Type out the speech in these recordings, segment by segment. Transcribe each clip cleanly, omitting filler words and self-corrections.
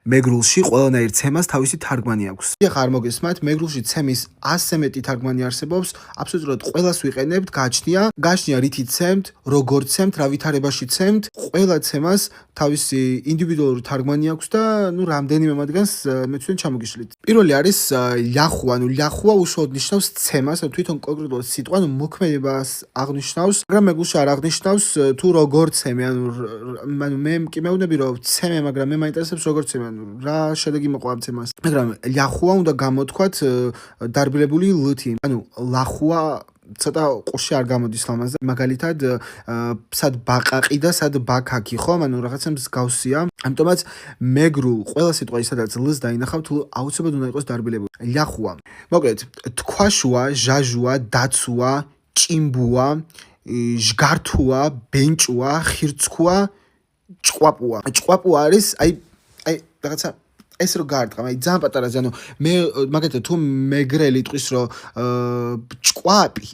მეგრულში ყველანაირ ცემას თავისი თარგმანი აქვს. ეხლა არ მოგესმათ, მეგრულში ცემის 100-ზე მეტი თარგმანი არსებობს, აბსოლუტურად ყველას ვიყენებთ, გაჩნია რითი ცემთ, როგორ ცემთ, რა ვითარებაში ცემთ, ყველა ცემას თავისი ინდივიდუალური თარგმანი აქვს და რამდენიმე მათგანს მე თვითონ ჩამოგიშლით. პირველი არის ლიახუა, ლიახუა უშუალოდ ნიშნავს ცემას, თვითონ კონკრეტულად სიტყვა, მოქმედებას აღნიშნავს, მაგრამ მეგრულში არ აღნიშნავს თუ როგორ ცემე, მე მკიმევნები რომ ცემე, მაგრამ მე მაინტერესებს როგორ ცემე, რა შედეგი მოყვა ამ ცემას. მაგრამ ლიახუა უნდა გამოთქვათ დარბილებული ლთი. ლახუა ცოტა ყურში არ გამოდის ლამაზად. მაგალითად, სად ბაყაყი და სად ბაქაკი, ხო? რაღაცა მსგავსია. ამიტომაც მეგრულ ყველა სიტყვა სადაც ლს დაინახავთ, აუცილებლად უნდა იყოს დარბილებული. ლიახუა. მოკლედ, თქვაშუა, ჟაჟუა, დაცუა, ჭიმბუა, ჟგართუა, ბენჭუა, ხირცქუა, ჭყვაპუა. ჭყვაპუა არის რაღაცა ეს რო გარტყა, ძალიან პატარაზე, მე მაგათაც თუ მეგრელი ტყვის რო ჭყვაპი,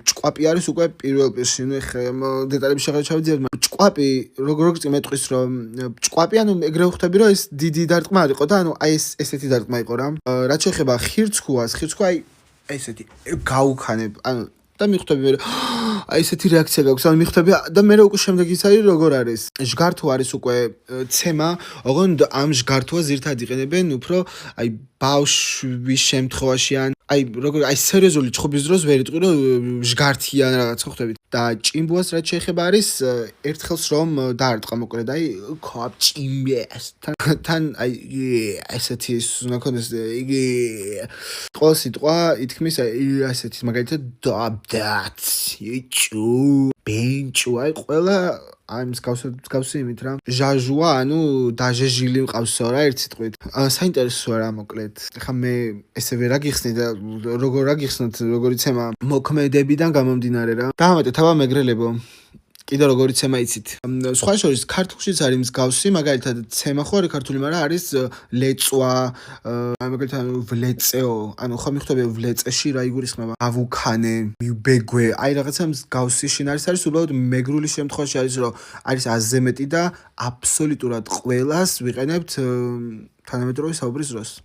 ჭყვაპი არის უკვე პირველ პირში, დეტალები შეღავ ჩავიძიებ, ჭყვაპი როგორ წიმეტყვის რომ ჭყვაპი, ეგრე ვხვდები რომ ეს დიდი დარტყმა არ იყო და ესეთი დარტყმა იყო რა. რაც შეეხება ხირცქუას, ხირცქუა ესეთი გაუქანებ, და მიხვდები რომ ესეთი რეაქცია გაქვს, მიხვდები და მე უკვე შემდეგ ის არის როგორ არის. ჟგართუ არის უკვე ცემა, ოღონდ ამ ჟგართუას ზირთად იყენებენ უფრო ბავშვის შემთხვევაში ან როგორ სერიოზული ჩხუბის დროს ვერ იტყვი რომ ჟგართიან რაღაცა ხვდებით. და ჭიმბუას რაც შეეხება არის ერთხელს რომ დაარტყა მოკლედ ჭიმბეს თან ესეთი უნდა ქონდეს ყველა სიტყვა ითქმის ესეთი მაგალითად დაბდაც ჭუ ბენჭუ ყველა მსგავსი იმით რა. ჟაჟუა დაჟეჟილი მყავსო რა ერთ სიტყვით. საინტერესოა რა მოკლედ. ეხლა მე ესე ვერ აგიხსნი და როგორ აგიხსნათ როგორი ცემა მოქმედებიდან გამომდინარე რა. დაამატეთ აბა მეგრელებო. კიდე როგორი ცემა იცით. სხვა შორის ქართულშიც არის მსგავსი, მაგალითად ცემა ხო არის ქართული, მაგრამ არის ლეწვა, მაგალითად ვლეწეო, ხო მიხვდები ვლეწეში რა იგულისხმება. ავუქანე, მიბეგვე, რაღაცა მსგავსი შინაარსი არის, უბრალოდ მეგრული შემთხვევაში არის რომ არის 100-ზე მეტი და აბსოლუტურად ყველას ვიყენებთ თანამედროვე საუბრის დროს.